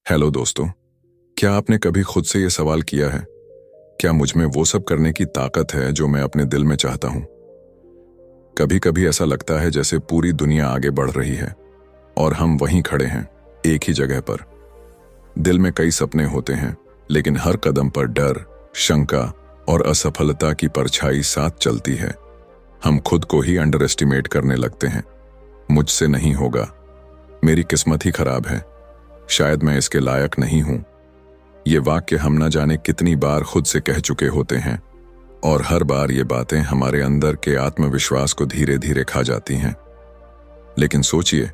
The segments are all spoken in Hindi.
हेलो दोस्तों, क्या आपने कभी खुद से ये सवाल किया है, क्या मुझ में वो सब करने की ताकत है जो मैं अपने दिल में चाहता हूं? कभी कभी ऐसा लगता है जैसे पूरी दुनिया आगे बढ़ रही है और हम वहीं खड़े हैं, एक ही जगह पर। दिल में कई सपने होते हैं, लेकिन हर कदम पर डर, शंका और असफलता की परछाई साथ चलती है। हम खुद को ही अंडर एस्टिमेट करने लगते हैं। मुझसे नहीं होगा, मेरी किस्मत ही खराब है, शायद मैं इसके लायक नहीं हूं। ये वाक्य हम न जाने कितनी बार खुद से कह चुके होते हैं, और हर बार ये बातें हमारे अंदर के आत्मविश्वास को धीरे धीरे खा जाती हैं। लेकिन सोचिए,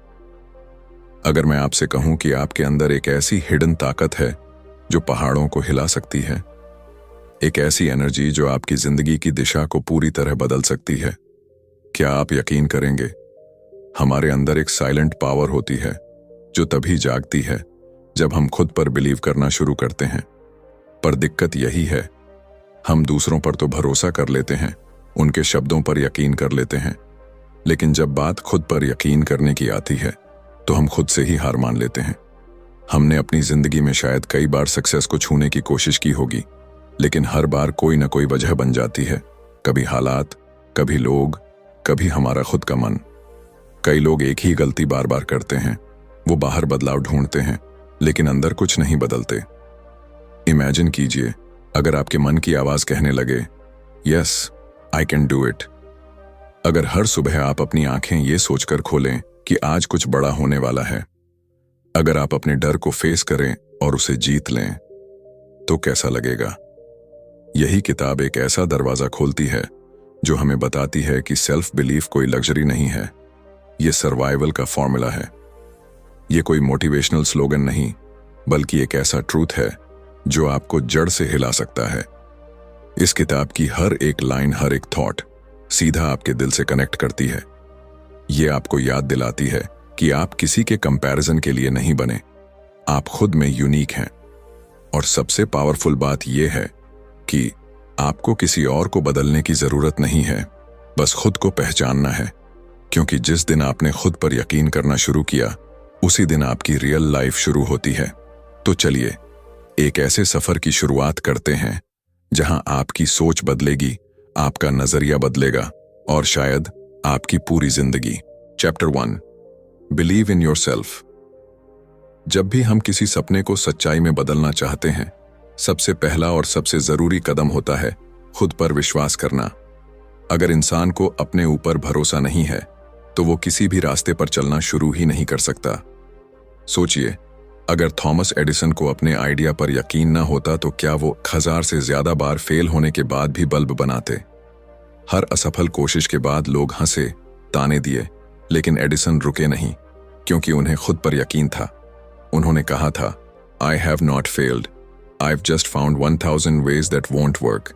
अगर मैं आपसे कहूं कि आपके अंदर एक ऐसी हिडन ताकत है जो पहाड़ों को हिला सकती है, एक ऐसी एनर्जी जो आपकी जिंदगी की दिशा को पूरी तरह बदल सकती है, क्या आप यकीन करेंगे? हमारे अंदर एक साइलेंट पावर होती है जो तभी जागती है जब हम खुद पर बिलीव करना शुरू करते हैं। पर दिक्कत यही है, हम दूसरों पर तो भरोसा कर लेते हैं, उनके शब्दों पर यकीन कर लेते हैं, लेकिन जब बात खुद पर यकीन करने की आती है तो हम खुद से ही हार मान लेते हैं। हमने अपनी जिंदगी में शायद कई बार सक्सेस को छूने की कोशिश की होगी, लेकिन हर बार कोई ना कोई वजह बन जाती है। कभी हालात, कभी लोग, कभी हमारा खुद का मन। कई लोग एक ही गलती बार बार करते हैं, वो बाहर बदलाव ढूंढते हैं, लेकिन अंदर कुछ नहीं बदलते। इमेजिन कीजिए, अगर आपके मन की आवाज कहने लगे, yes I can do it. अगर हर सुबह आप अपनी आंखें ये सोचकर खोलें कि आज कुछ बड़ा होने वाला है, अगर आप अपने डर को फेस करें और उसे जीत लें, तो कैसा लगेगा? यही किताब एक ऐसा दरवाजा खोलती है जो हमें बताती है कि सेल्फ बिलीफ कोई लग्जरी नहीं है, ये सर्वाइवल का फॉर्मूला है। ये कोई मोटिवेशनल स्लोगन नहीं, बल्कि एक ऐसा ट्रूथ है जो आपको जड़ से हिला सकता है। इस किताब की हर एक लाइन, हर एक थॉट सीधा आपके दिल से कनेक्ट करती है। ये आपको याद दिलाती है कि आप किसी के कंपैरिजन के लिए नहीं बने, आप खुद में यूनिक हैं। और सबसे पावरफुल बात यह है कि आपको किसी और को बदलने की जरूरत नहीं है, बस खुद को पहचानना है। क्योंकि जिस दिन आपने खुद पर यकीन करना शुरू किया, उसी दिन आपकी रियल लाइफ शुरू होती है। तो चलिए एक ऐसे सफर की शुरुआत करते हैं जहां आपकी सोच बदलेगी, आपका नजरिया बदलेगा और शायद आपकी पूरी जिंदगी। Chapter 1, believe in yourself. जब भी हम किसी सपने को सच्चाई में बदलना चाहते हैं, सबसे पहला और सबसे जरूरी कदम होता है खुद पर विश्वास करना। अगर इंसान को अपने ऊपर भरोसा नहीं है तो वो किसी भी रास्ते पर चलना शुरू ही नहीं कर सकता। सोचिए, अगर थॉमस एडिसन को अपने आइडिया पर यकीन न होता तो क्या वो 1000 से ज्यादा बार फेल होने के बाद भी बल्ब बनाते? हर असफल कोशिश के बाद लोग हंसे, ताने दिए, लेकिन एडिसन रुके नहीं, क्योंकि उन्हें खुद पर यकीन था। उन्होंने कहा था, I have not failed, I have just found 1000 ways that won't work.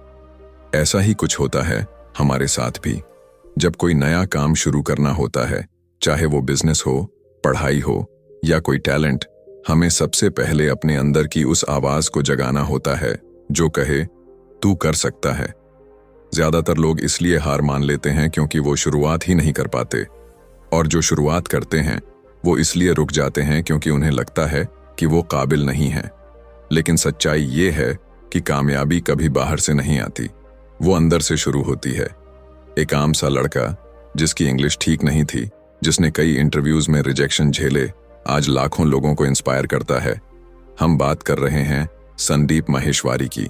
ऐसा ही कुछ होता है हमारे साथ भी। जब कोई नया काम शुरू करना होता है, चाहे वो बिजनेस हो, पढ़ाई हो या कोई टैलेंट, हमें सबसे पहले अपने अंदर की उस आवाज को जगाना होता है जो कहे तू कर सकता है। ज्यादातर लोग इसलिए हार मान लेते हैं क्योंकि वो शुरुआत ही नहीं कर पाते, और जो शुरुआत करते हैं वो इसलिए रुक जाते हैं क्योंकि उन्हें लगता है कि वो काबिल नहीं है। लेकिन सच्चाई ये है कि कामयाबी कभी बाहर से नहीं आती, वो अंदर से शुरू होती है। एक आम सा लड़का जिसकी इंग्लिश ठीक नहीं थी, जिसने कई इंटरव्यूज में रिजेक्शन झेले, आज लाखों लोगों को इंस्पायर करता है। हम बात कर रहे हैं संदीप माहेश्वरी की।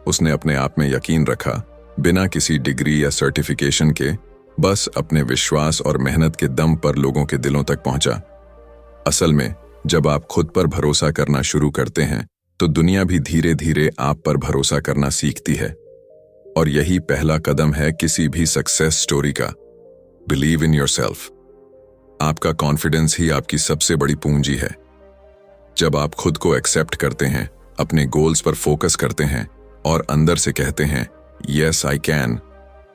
उसने अपने आप में यकीन रखा, बिना किसी डिग्री या सर्टिफिकेशन के, बस अपने विश्वास और मेहनत के दम पर लोगों के दिलों तक पहुंचा। असल में जब आप खुद पर भरोसा करना शुरू करते हैं तो दुनिया भी धीरे धीरे आप पर भरोसा करना सीखती है। और यही पहला कदम है किसी भी सक्सेस स्टोरी का, बिलीव इन योरसेल्फ। आपका कॉन्फिडेंस ही आपकी सबसे बड़ी पूंजी है। जब आप खुद को एक्सेप्ट करते हैं, अपने गोल्स पर फोकस करते हैं और अंदर से कहते हैं यस आई कैन,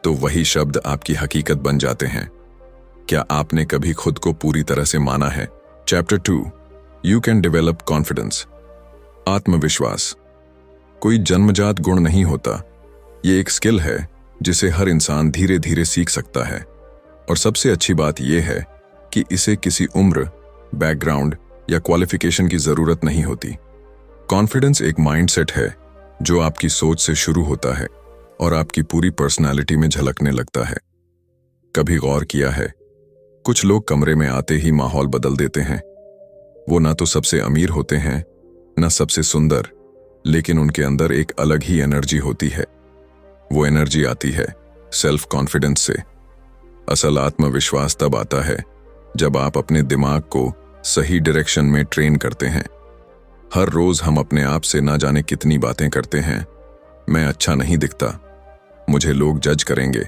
तो वही शब्द आपकी हकीकत बन जाते हैं। क्या आपने कभी खुद को पूरी तरह से माना है? Chapter 2, you can develop confidence. आत्मविश्वास कोई जन्मजात गुण नहीं होता, ये एक स्किल है जिसे हर इंसान धीरे धीरे सीख सकता है। और सबसे अच्छी बात यह है कि इसे किसी उम्र, बैकग्राउंड या क्वालिफिकेशन की जरूरत नहीं होती। कॉन्फिडेंस एक माइंडसेट है जो आपकी सोच से शुरू होता है और आपकी पूरी पर्सनालिटी में झलकने लगता है। कभी गौर किया है, कुछ लोग कमरे में आते ही माहौल बदल देते हैं। वो ना तो सबसे अमीर होते हैं, ना सबसे सुंदर, लेकिन उनके अंदर एक अलग ही एनर्जी होती है। वो एनर्जी आती है सेल्फ कॉन्फिडेंस से। असल आत्मविश्वास तब आता है जब आप अपने दिमाग को सही डायरेक्शन में ट्रेन करते हैं। हर रोज हम अपने आप से ना जाने कितनी बातें करते हैं। मैं अच्छा नहीं दिखता, मुझे लोग जज करेंगे,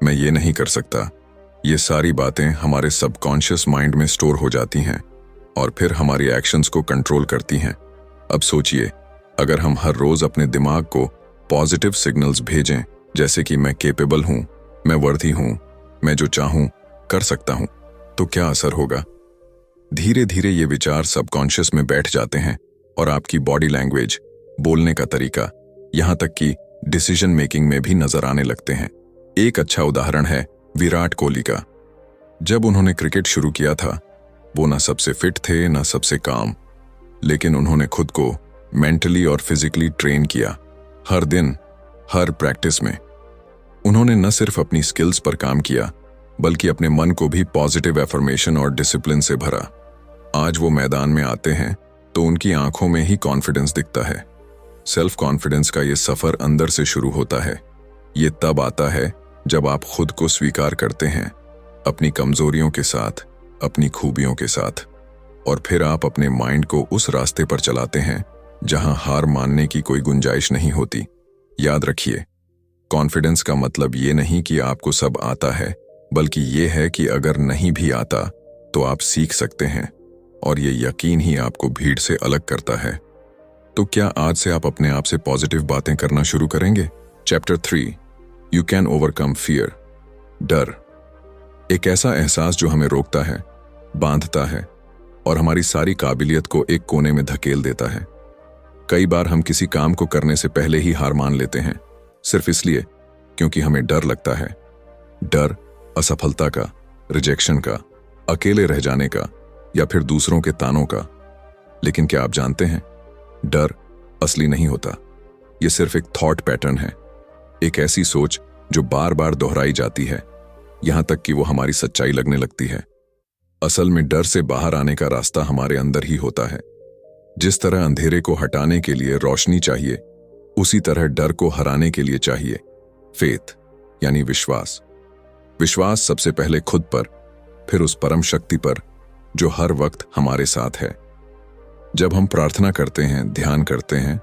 मैं ये नहीं कर सकता। ये सारी बातें हमारे सबकॉन्शियस माइंड में स्टोर हो जाती हैं और फिर हमारी एक्शंस को कंट्रोल करती हैं। अब सोचिए, अगर हम हर रोज अपने दिमाग को पॉजिटिव सिग्नल्स भेजें, जैसे कि मैं केपेबल हूं, मैं वर्दी हूं, मैं जो चाहूं कर सकता हूं, तो क्या असर होगा? धीरे धीरे ये विचार सबकॉन्शियस में बैठ जाते हैं और आपकी बॉडी लैंग्वेज, बोलने का तरीका, यहां तक कि डिसीजन मेकिंग में भी नजर आने लगते हैं। एक अच्छा उदाहरण है विराट कोहली का। जब उन्होंने क्रिकेट शुरू किया था, वो ना सबसे फिट थे, ना सबसे काम, लेकिन उन्होंने खुद को मेंटली और फिजिकली ट्रेन किया। हर दिन, हर प्रैक्टिस में उन्होंने न सिर्फ अपनी स्किल्स पर काम किया, बल्कि अपने मन को भी पॉजिटिव एफर्मेशन और डिसिप्लिन से भरा। आज वो मैदान में आते हैं तो उनकी आंखों में ही कॉन्फिडेंस दिखता है। सेल्फ कॉन्फिडेंस का ये सफर अंदर से शुरू होता है। ये तब आता है जब आप खुद को स्वीकार करते हैं, अपनी कमजोरियों के साथ, अपनी खूबियों के साथ, और फिर आप अपने माइंड को उस रास्ते पर चलाते हैं जहां हार मानने की कोई गुंजाइश नहीं होती। याद रखिए, कॉन्फिडेंस का मतलब ये नहीं कि आपको सब आता है, बल्कि ये है कि अगर नहीं भी आता तो आप सीख सकते हैं, और ये यकीन ही आपको भीड़ से अलग करता है। तो क्या आज से आप अपने आप से पॉजिटिव बातें करना शुरू करेंगे? Chapter 3, you can overcome fear. डर एक ऐसा एहसास जो हमें रोकता है, बांधता है और हमारी सारी काबिलियत को एक कोने में धकेल देता है। कई बार हम किसी काम को करने से पहले ही हार मान लेते हैं, सिर्फ इसलिए क्योंकि हमें डर लगता है। डर असफलता का, रिजेक्शन का, अकेले रह जाने का, या फिर दूसरों के तानों का। लेकिन क्या आप जानते हैं, डर असली नहीं होता। यह सिर्फ एक थॉट पैटर्न है, एक ऐसी सोच जो बार बार दोहराई जाती है, यहां तक कि वो हमारी सच्चाई लगने लगती है। असल में डर से बाहर आने का रास्ता हमारे अंदर ही होता है। जिस तरह अंधेरे को हटाने के लिए रोशनी चाहिए, उसी तरह डर को हराने के लिए चाहिए फेथ, यानी विश्वास। विश्वास सबसे पहले खुद पर, फिर उस परम शक्ति पर जो हर वक्त हमारे साथ है। जब हम प्रार्थना करते हैं, ध्यान करते हैं,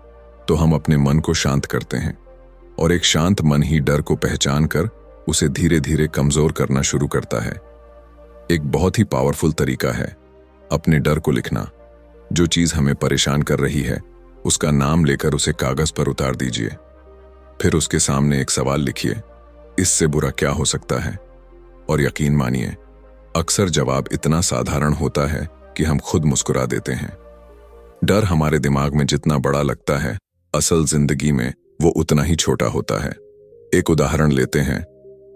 तो हम अपने मन को शांत करते हैं, और एक शांत मन ही डर को पहचान कर उसे धीरे धीरे कमजोर करना शुरू करता है। एक बहुत ही पावरफुल तरीका है अपने डर को लिखना। जो चीज हमें परेशान कर रही है, उसका नाम लेकर उसे कागज पर उतार दीजिए। फिर उसके सामने एक सवाल लिखिए, इससे बुरा क्या हो सकता है? और यकीन मानिए, अक्सर जवाब इतना साधारण होता है कि हम खुद मुस्कुरा देते हैं। डर हमारे दिमाग में जितना बड़ा लगता है, असल जिंदगी में वो उतना ही छोटा होता है। एक उदाहरण लेते हैं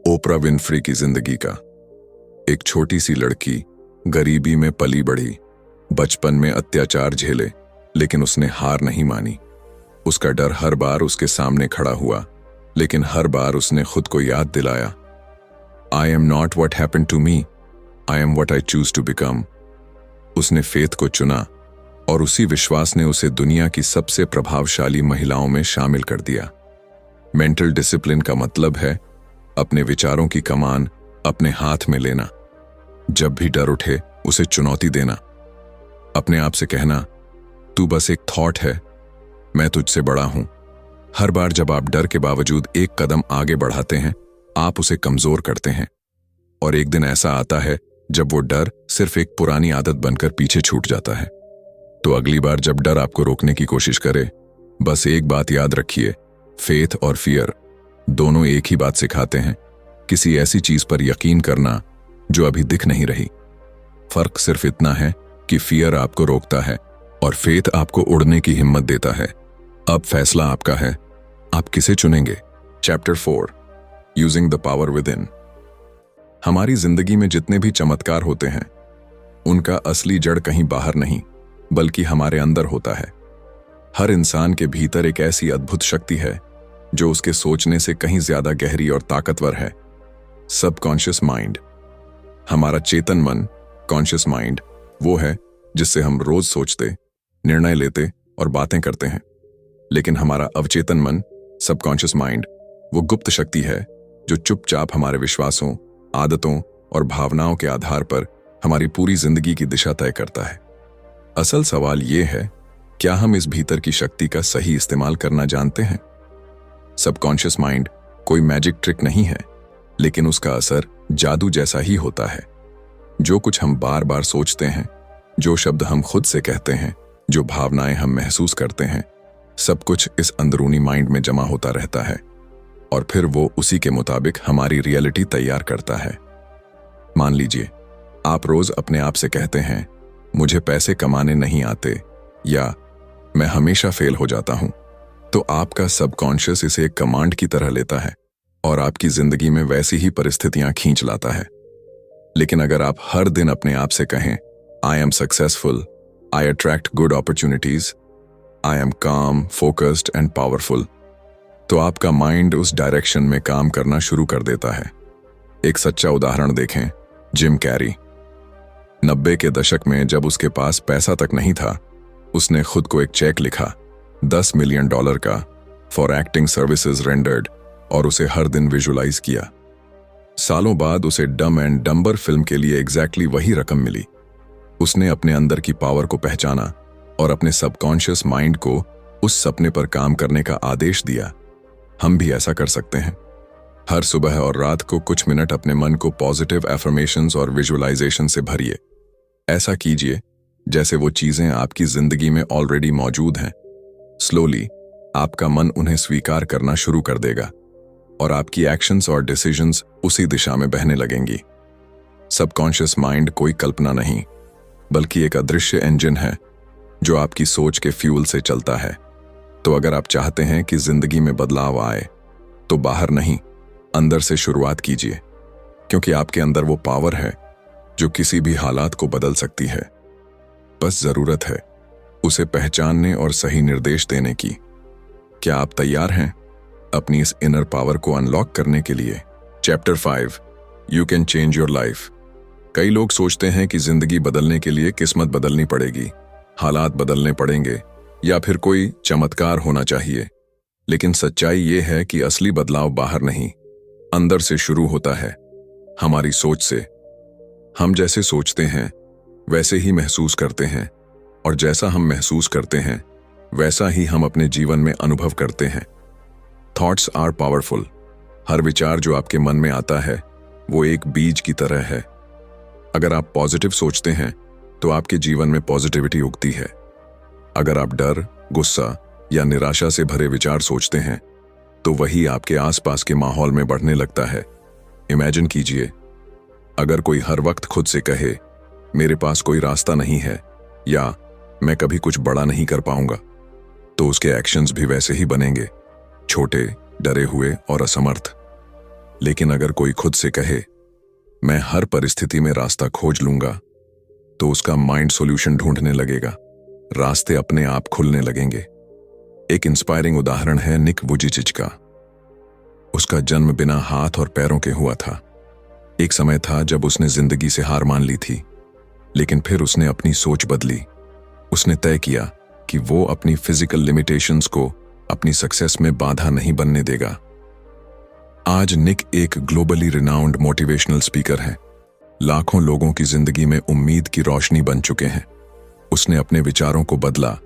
ओपरा विनफ्री की जिंदगी का। एक छोटी सी लड़की, गरीबी में पली बढ़ी, बचपन में अत्याचार झेले, लेकिन उसने हार नहीं मानी। उसका डर हर बार उसके सामने खड़ा हुआ, लेकिन हर बार उसने खुद को याद दिलाया, I am not what happened to me, I am what I choose to become. उसने फेथ को चुना, और उसी विश्वास ने उसे दुनिया की सबसे प्रभावशाली महिलाओं में शामिल कर दिया। मेंटल डिसिप्लिन का मतलब है अपने विचारों की कमान अपने हाथ में लेना। जब भी डर उठे, उसे चुनौती देना। अपने आप से कहना, तू बस एक थॉट है, मैं तुझसे बड़ा हूं। हर बार जब आप डर के बावजूद एक कदम आगे बढ़ाते हैं, आप उसे कमजोर करते हैं। और एक दिन ऐसा आता है जब वो डर सिर्फ एक पुरानी आदत बनकर पीछे छूट जाता है। तो अगली बार जब डर आपको रोकने की कोशिश करे, बस एक बात याद रखिए, फेथ और फियर दोनों एक ही बात सिखाते हैं, किसी ऐसी चीज पर यकीन करना जो अभी दिख नहीं रही। फर्क सिर्फ इतना है कि फियर आपको रोकता है और फेथ आपको उड़ने की हिम्मत देता है। अब फैसला आपका है, आप किसे चुनेंगे? Chapter 4, using the power with in. हमारी जिंदगी में जितने भी चमत्कार होते हैं, उनका असली जड़ कहीं बाहर नहीं बल्कि हमारे अंदर होता है। हर इंसान के भीतर एक ऐसी अद्भुत शक्ति है जो उसके सोचने से कहीं ज्यादा गहरी और ताकतवर है। Subconscious mind. हमारा चेतन मन, कॉन्शियस माइंड, वो है जिससे हम रोज सोचते, निर्णय लेते और बातें करते हैं। लेकिन हमारा अवचेतन मन, सबकॉन्शियस माइंड, वो गुप्त शक्ति है जो चुपचाप हमारे विश्वासों, आदतों और भावनाओं के आधार पर हमारी पूरी जिंदगी की दिशा तय करता है। असल सवाल ये है, क्या हम इस भीतर की शक्ति का सही इस्तेमाल करना जानते हैं? सबकॉन्शियस माइंड कोई मैजिक ट्रिक नहीं है, लेकिन उसका असर जादू जैसा ही होता है। जो कुछ हम बार बार सोचते हैं, जो शब्द हम खुद से कहते हैं, जो भावनाएं हम महसूस करते हैं, सब कुछ इस अंदरूनी माइंड में जमा होता रहता है और फिर वो उसी के मुताबिक हमारी रियलिटी तैयार करता है। मान लीजिए, आप रोज अपने आप से कहते हैं, मुझे पैसे कमाने नहीं आते या मैं हमेशा फेल हो जाता हूं, तो आपका सबकॉन्शियस इसे एक कमांड की तरह लेता है और आपकी जिंदगी में वैसी ही परिस्थितियां खींच लाता है। लेकिन अगर आप हर दिन अपने आप से कहें, I am successful, I attract good opportunities, I am काम, फोकस्ड एंड पावरफुल, तो आपका माइंड उस डायरेक्शन में काम करना शुरू कर देता है। एक सच्चा उदाहरण देखें, जिम कैरी। 90 के दशक में जब उसके पास पैसा तक नहीं था, उसने खुद को एक चेक लिखा, $10 मिलियन का, फॉर एक्टिंग सर्विसेज रेंडर्ड, और उसे हर दिन विजुलाइज किया। सालों बाद उसे डम एंड डम्बर फिल्म के लिए एग्जैक्टली वही रकम मिली। उसने अपने अंदर की पावर को पहचाना और अपने सबकॉन्शियस माइंड को उस सपने पर काम करने का आदेश दिया। हम भी ऐसा कर सकते हैं। हर सुबह और रात को कुछ मिनट अपने मन को पॉजिटिव एफर्मेशंस और विजुअलाइजेशन से भरिए। ऐसा कीजिए जैसे वो चीजें आपकी जिंदगी में ऑलरेडी मौजूद हैं। स्लोली आपका मन उन्हें स्वीकार करना शुरू कर देगा और आपकी एक्शंस और डिसीजंस उसी दिशा में बहने लगेंगी। सबकॉन्शियस माइंड कोई कल्पना नहीं, बल्कि एक अदृश्य इंजन है जो आपकी सोच के फ्यूल से चलता है। तो अगर आप चाहते हैं कि जिंदगी में बदलाव आए, तो बाहर नहीं, अंदर से शुरुआत कीजिए, क्योंकि आपके अंदर वो पावर है जो किसी भी हालात को बदल सकती है। बस जरूरत है उसे पहचानने और सही निर्देश देने की। क्या आप तैयार हैं अपनी इस इनर पावर को अनलॉक करने के लिए? Chapter 5, you can change your life. कई लोग सोचते हैं कि जिंदगी बदलने के लिए किस्मत बदलनी पड़ेगी, हालात बदलने पड़ेंगे या फिर कोई चमत्कार होना चाहिए। लेकिन सच्चाई ये है कि असली बदलाव बाहर नहीं, अंदर से शुरू होता है, हमारी सोच से। हम जैसे सोचते हैं वैसे ही महसूस करते हैं, और जैसा हम महसूस करते हैं वैसा ही हम अपने जीवन में अनुभव करते हैं। Thoughts are powerful. हर विचार जो आपके मन में आता है वो एक बीज की तरह है। अगर आप पॉजिटिव सोचते हैं तो आपके जीवन में पॉजिटिविटी उगती है। अगर आप डर, गुस्सा या निराशा से भरे विचार सोचते हैं तो वही आपके आसपास के माहौल में बढ़ने लगता है। इमेजिन कीजिए, अगर कोई हर वक्त खुद से कहे, मेरे पास कोई रास्ता नहीं है या मैं कभी कुछ बड़ा नहीं कर पाऊंगा, तो उसके एक्शंस भी वैसे ही बनेंगे, छोटे, डरे हुए और असमर्थ। लेकिन अगर कोई खुद से कहे, मैं हर परिस्थिति में रास्ता खोज लूंगा, तो उसका माइंड सॉल्यूशन ढूंढने लगेगा, रास्ते अपने आप खुलने लगेंगे। एक इंस्पायरिंग उदाहरण है निक वुजिचिच का। उसका जन्म बिना हाथ और पैरों के हुआ था। एक समय था जब उसने जिंदगी से हार मान ली थी, लेकिन फिर उसने अपनी सोच बदली। उसने तय किया कि वो अपनी फिजिकल लिमिटेशंस को अपनी सक्सेस में बाधा नहीं बनने देगा। आज निक एक ग्लोबली रिनाउंड मोटिवेशनल स्पीकर है। लाखों लोगों की जिंदगी में उम्मीद की रोशनी बन चुके हैं। उसने अपने विचारों को बदला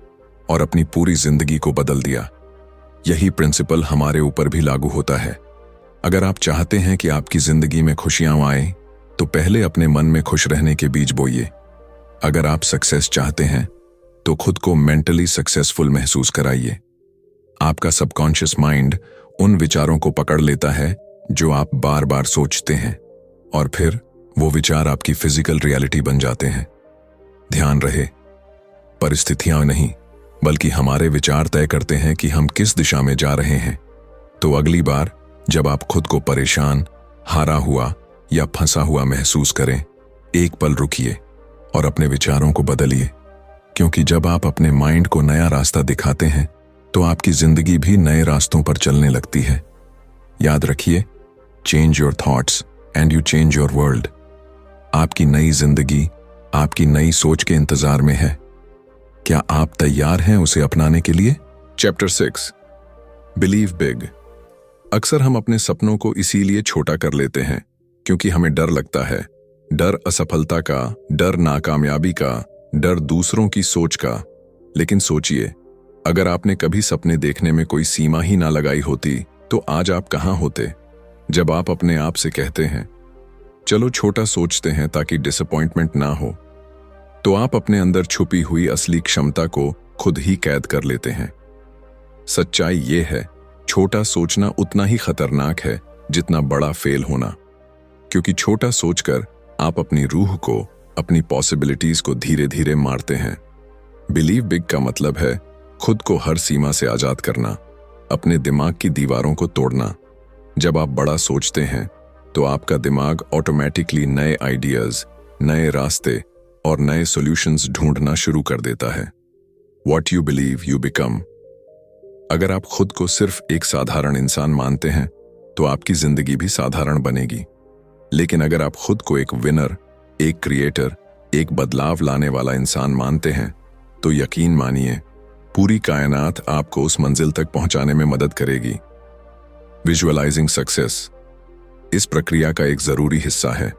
और अपनी पूरी जिंदगी को बदल दिया। यही प्रिंसिपल हमारे ऊपर भी लागू होता है। अगर आप चाहते हैं कि आपकी जिंदगी में खुशियां आए, तो पहले अपने मन में खुश रहने के बीज बोइए। अगर आप सक्सेस चाहते हैं तो खुद को मेंटली सक्सेसफुल महसूस कराइए। आपका सबकॉन्शियस माइंड उन विचारों को पकड़ लेता है जो आप बार बार सोचते हैं, और फिर वो विचार आपकी फिजिकल रियलिटी बन जाते हैं। ध्यान रहे, परिस्थितियां नहीं बल्कि हमारे विचार तय करते हैं कि हम किस दिशा में जा रहे हैं। तो अगली बार जब आप खुद को परेशान, हारा हुआ या फंसा हुआ महसूस करें, एक पल रुकिए और अपने विचारों को बदलिए, क्योंकि जब आप अपने माइंड को नया रास्ता दिखाते हैं तो आपकी जिंदगी भी नए रास्तों पर चलने लगती है। याद रखिए, change your thoughts and you change your world. आपकी नई जिंदगी आपकी नई सोच के इंतजार में है। क्या आप तैयार हैं उसे अपनाने के लिए? Chapter 6, believe big. अक्सर हम अपने सपनों को इसीलिए छोटा कर लेते हैं क्योंकि हमें डर लगता है। डर असफलता का, डर नाकामयाबी का, डर दूसरों की सोच का। लेकिन सोचिए, अगर आपने कभी सपने देखने में कोई सीमा ही ना लगाई होती तो आज आप कहां होते? जब आप अपने आप से कहते हैं चलो छोटा सोचते हैं ताकि डिसअपॉइंटमेंट ना हो, तो आप अपने अंदर छुपी हुई असली क्षमता को खुद ही कैद कर लेते हैं। सच्चाई ये है, छोटा सोचना उतना ही खतरनाक है जितना बड़ा फेल होना, क्योंकि छोटा सोचकर आप अपनी रूह को, अपनी पॉसिबिलिटीज को धीरे धीरे मारते हैं। बिलीव बिग का मतलब है खुद को हर सीमा से आजाद करना, अपने दिमाग की दीवारों को तोड़ना। जब आप बड़ा सोचते हैं तो आपका दिमाग ऑटोमेटिकली नए आइडियाज, नए रास्ते और नए सॉल्यूशंस ढूंढना शुरू कर देता है। What you believe you become। अगर आप खुद को सिर्फ एक साधारण इंसान मानते हैं तो आपकी जिंदगी भी साधारण बनेगी। लेकिन अगर आप खुद को एक विनर, एक क्रिएटर, एक बदलाव लाने वाला इंसान मानते हैं तो यकीन मानिए, पूरी कायनात आपको उस मंजिल तक पहुंचाने में मदद करेगी। विजुअलाइजिंग सक्सेस इस प्रक्रिया का एक जरूरी हिस्सा है।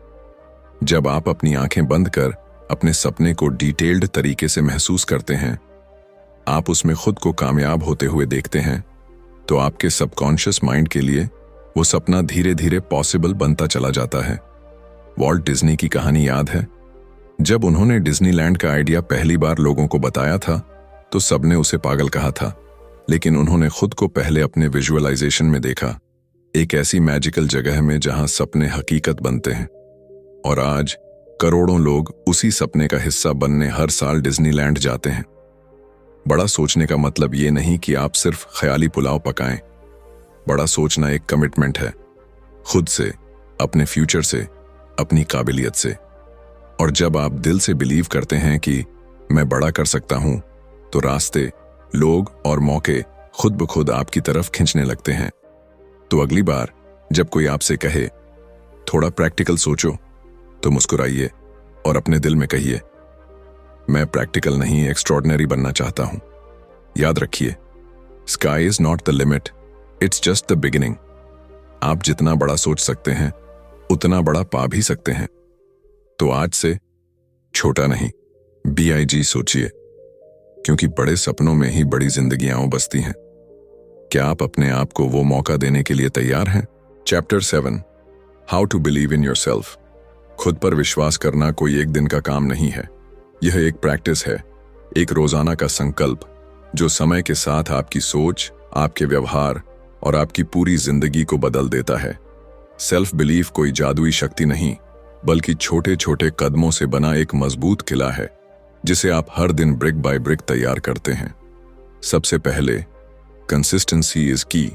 जब आप अपनी आंखें बंद कर अपने सपने को डिटेल्ड तरीके से महसूस करते हैं, आप उसमें खुद को कामयाब होते हुए देखते हैं, तो आपके सबकॉन्शियस माइंड के लिए वो सपना धीरे धीरे पॉसिबल बनता चला जाता है। वॉल्ट डिज्नी की कहानी याद है? जब उन्होंने डिज्नीलैंड का आइडिया पहली बार लोगों को बताया था तो सबने उसे पागल कहा था, लेकिन उन्होंने खुद को पहले अपने विजुअलाइजेशन में देखा, एक ऐसी मैजिकल जगह में जहां सपने हकीकत बनते हैं। और आज करोड़ों लोग उसी सपने का हिस्सा बनने हर साल डिज्नीलैंड जाते हैं। बड़ा सोचने का मतलब ये नहीं कि आप सिर्फ ख्याली पुलाव पकाएं। बड़ा सोचना एक कमिटमेंट है, खुद से, अपने फ्यूचर से, अपनी काबिलियत से। और जब आप दिल से बिलीव करते हैं कि मैं बड़ा कर सकता हूं, तो रास्ते, लोग और मौके खुद ब खुद आपकी तरफ खींचने लगते हैं। तो अगली बार जब कोई आपसे कहे थोड़ा प्रैक्टिकल सोचो, तो मुस्कुराइए और अपने दिल में कहिए, मैं प्रैक्टिकल नहीं, एक्स्ट्रॉर्डिनरी बनना चाहता हूं। याद रखिए, sky is not the limit, it's just the beginning. आप जितना बड़ा सोच सकते हैं उतना बड़ा पा भी सकते हैं। तो आज से छोटा नहीं, BIG सोचिए, क्योंकि बड़े सपनों में ही बड़ी जिंदगियां बसती हैं। क्या आप अपने आप को वो मौका देने के लिए तैयार हैं? Chapter 7, how to believe in yourself. खुद पर विश्वास करना कोई एक दिन का काम नहीं है। यह एक प्रैक्टिस है, एक रोजाना का संकल्प जो समय के साथ आपकी सोच, आपके व्यवहार और आपकी पूरी जिंदगी को बदल देता है। सेल्फ बिलीफ कोई जादुई शक्ति नहीं, बल्कि छोटे छोटे कदमों से बना एक मजबूत किला है जिसे आप हर दिन ब्रिक बाय ब्रिक तैयार करते हैं। सबसे पहले, कंसिस्टेंसी इज की।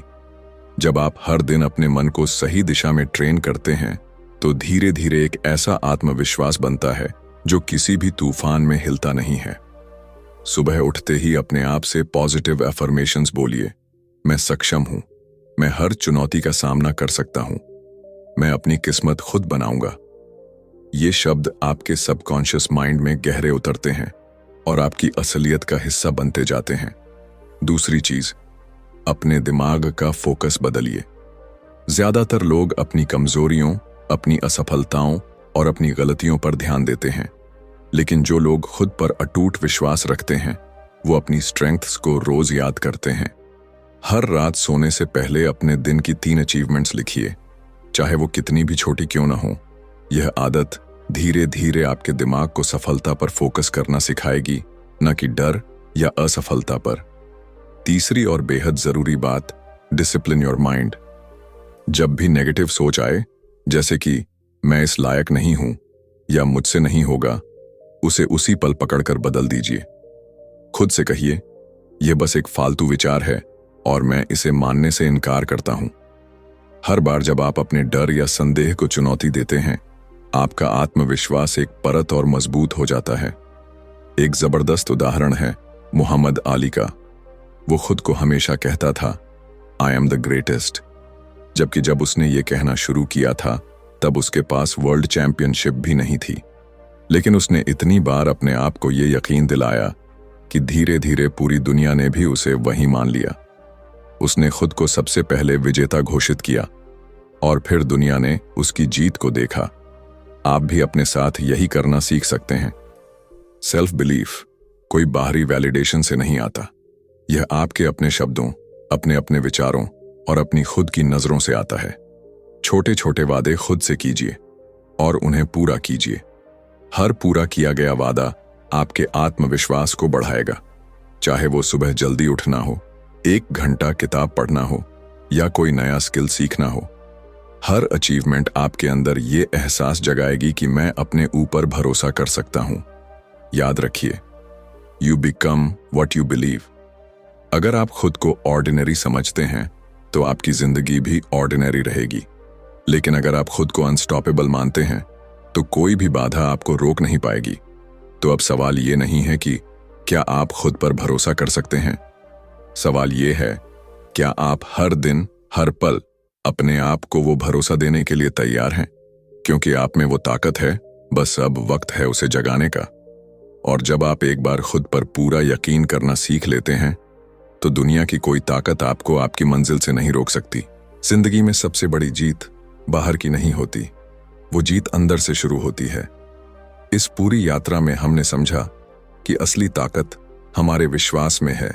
जब आप हर दिन अपने मन को सही दिशा में ट्रेन करते हैं तो धीरे धीरे एक ऐसा आत्मविश्वास बनता है जो किसी भी तूफान में हिलता नहीं है। सुबह उठते ही अपने आप से पॉजिटिव अफर्मेशंस बोलिए, मैं सक्षम हूं, मैं हर चुनौती का सामना कर सकता हूं, मैं अपनी किस्मत खुद बनाऊंगा। ये शब्द आपके सबकॉन्शियस माइंड में गहरे उतरते हैं और आपकी असलियत का हिस्सा बनते जाते हैं। दूसरी चीज, अपने दिमाग का फोकस बदलिए। ज्यादातर लोग अपनी कमजोरियों, अपनी असफलताओं और अपनी गलतियों पर ध्यान देते हैं, लेकिन जो लोग खुद पर अटूट विश्वास रखते हैं वो अपनी स्ट्रेंथ्स को रोज याद करते हैं। हर रात सोने से पहले अपने दिन की 3 अचीवमेंट्स लिखिए, चाहे वो कितनी भी छोटी क्यों ना हो। यह आदत धीरे धीरे आपके दिमाग को सफलता पर फोकस करना सिखाएगी, न कि डर या असफलता पर। तीसरी और बेहद जरूरी बात, डिसिप्लिन योर माइंड। जब भी नेगेटिव सोच आए, जैसे कि मैं इस लायक नहीं हूं या मुझसे नहीं होगा, उसे उसी पल पकड़कर बदल दीजिए। खुद से कहिए, यह बस एक फालतू विचार है और मैं इसे मानने से इनकार करता हूं। हर बार जब आप अपने डर या संदेह को चुनौती देते हैं आपका आत्मविश्वास एक परत और मजबूत हो जाता है। एक जबरदस्त उदाहरण है मोहम्मद अली का। वो खुद को हमेशा कहता था, आई एम द ग्रेटेस्ट, जबकि जब उसने ये कहना शुरू किया था तब उसके पास वर्ल्ड चैंपियनशिप भी नहीं थी। लेकिन उसने इतनी बार अपने आप को ये यकीन दिलाया कि धीरे धीरे पूरी दुनिया ने भी उसे वही मान लिया। उसने खुद को सबसे पहले विजेता घोषित किया और फिर दुनिया ने उसकी जीत को देखा। आप भी अपने साथ यही करना सीख सकते हैं। सेल्फ बिलीफ कोई बाहरी वैलिडेशन से नहीं आता। यह आपके अपने शब्दों, अपने अपने विचारों और अपनी खुद की नजरों से आता है। छोटे छोटे वादे खुद से कीजिए और उन्हें पूरा कीजिए। हर पूरा किया गया वादा आपके आत्मविश्वास को बढ़ाएगा। चाहे वो सुबह जल्दी उठना हो, 1 घंटा किताब पढ़ना हो या कोई नया स्किल सीखना हो, हर अचीवमेंट आपके अंदर ये एहसास जगाएगी कि मैं अपने ऊपर भरोसा कर सकता हूं। याद रखिए, you become what you believe. अगर आप खुद को ऑर्डिनरी समझते हैं तो आपकी जिंदगी भी ऑर्डिनरी रहेगी। लेकिन अगर आप खुद को अनस्टॉपेबल मानते हैं तो कोई भी बाधा आपको रोक नहीं पाएगी। तो अब सवाल ये नहीं है कि क्या आप खुद पर भरोसा कर सकते हैं। सवाल ये है, क्या आप हर दिन, हर पल अपने आप को वो भरोसा देने के लिए तैयार हैं? क्योंकि आप में वो ताकत है, बस अब वक्त है उसे जगाने का। और जब आप एक बार खुद पर पूरा यकीन करना सीख लेते हैं तो दुनिया की कोई ताकत आपको आपकी मंजिल से नहीं रोक सकती। जिंदगी में सबसे बड़ी जीत बाहर की नहीं होती, वो जीत अंदर से शुरू होती है। इस पूरी यात्रा में हमने समझा कि असली ताकत हमारे विश्वास में है,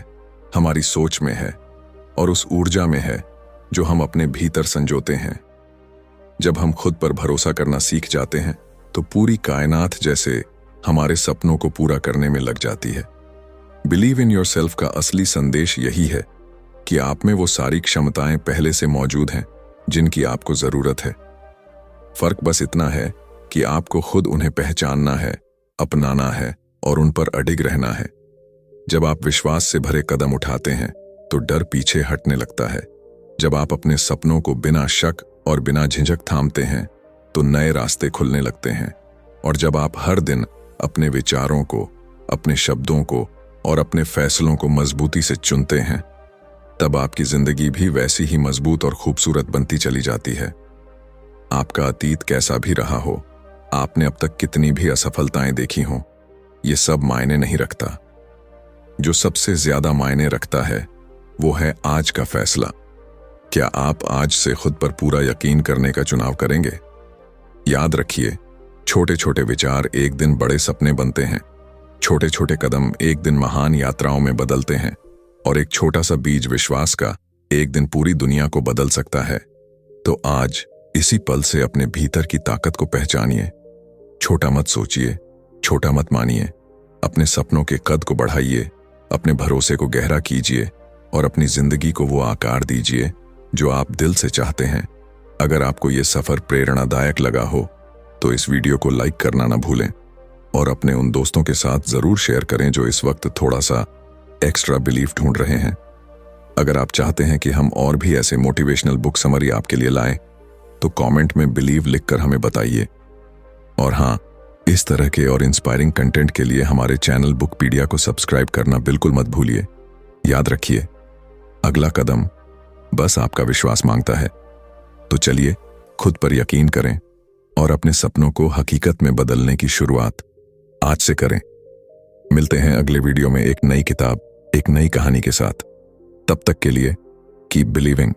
हमारी सोच में है और उस ऊर्जा में है जो हम अपने भीतर संजोते हैं। जब हम खुद पर भरोसा करना सीख जाते हैं तो पूरी कायनात जैसे हमारे सपनों को पूरा करने में लग जाती है। बिलीव इन योरसेल्फ का असली संदेश यही है कि आप में वो सारी क्षमताएं पहले से मौजूद हैं जिनकी आपको जरूरत है। फर्क बस इतना है कि आपको खुद उन्हें पहचानना है, अपनाना है और उन पर अडिग रहना है। जब आप विश्वास से भरे कदम उठाते हैं तो डर पीछे हटने लगता है। जब आप अपने सपनों को बिना शक और बिना झिझक थामते हैं तो नए रास्ते खुलने लगते हैं। और जब आप हर दिन अपने विचारों को, अपने शब्दों को और अपने फैसलों को मजबूती से चुनते हैं, तब आपकी जिंदगी भी वैसी ही मजबूत और खूबसूरत बनती चली जाती है। आपका अतीत कैसा भी रहा हो, आपने अब तक कितनी भी असफलताएं देखी हों, ये सब मायने नहीं रखता। जो सबसे ज्यादा मायने रखता है वो है आज का फैसला। क्या आप आज से खुद पर पूरा यकीन करने का चुनाव करेंगे? याद रखिए, छोटे छोटे विचार एक दिन बड़े सपने बनते हैं। छोटे छोटे कदम एक दिन महान यात्राओं में बदलते हैं और एक छोटा सा बीज विश्वास का एक दिन पूरी दुनिया को बदल सकता है। तो आज इसी पल से अपने भीतर की ताकत को पहचानिए। छोटा मत सोचिए, छोटा मत मानिए। अपने सपनों के कद को बढ़ाइए, अपने भरोसे को गहरा कीजिए और अपनी जिंदगी को वो आकार दीजिए जो आप दिल से चाहते हैं। अगर आपको ये सफर प्रेरणादायक लगा हो तो इस वीडियो को लाइक करना ना भूलें और अपने उन दोस्तों के साथ जरूर शेयर करें जो इस वक्त थोड़ा सा एक्स्ट्रा बिलीफ ढूंढ रहे हैं। अगर आप चाहते हैं कि हम और भी ऐसे मोटिवेशनल बुक समरी आपके लिए लाएं तो कमेंट में बिलीव लिखकर हमें बताइए। और हाँ, इस तरह के और इंस्पायरिंग कंटेंट के लिए हमारे चैनल बुकपीडिया को सब्सक्राइब करना बिल्कुल मत भूलिए। याद रखिए, अगला कदम बस आपका विश्वास मांगता है। तो चलिए खुद पर यकीन करें और अपने सपनों को हकीकत में बदलने की शुरुआत आज से करें। मिलते हैं अगले वीडियो में एक नई किताब, एक नई कहानी के साथ। तब तक के लिए कीप बिलीविंग।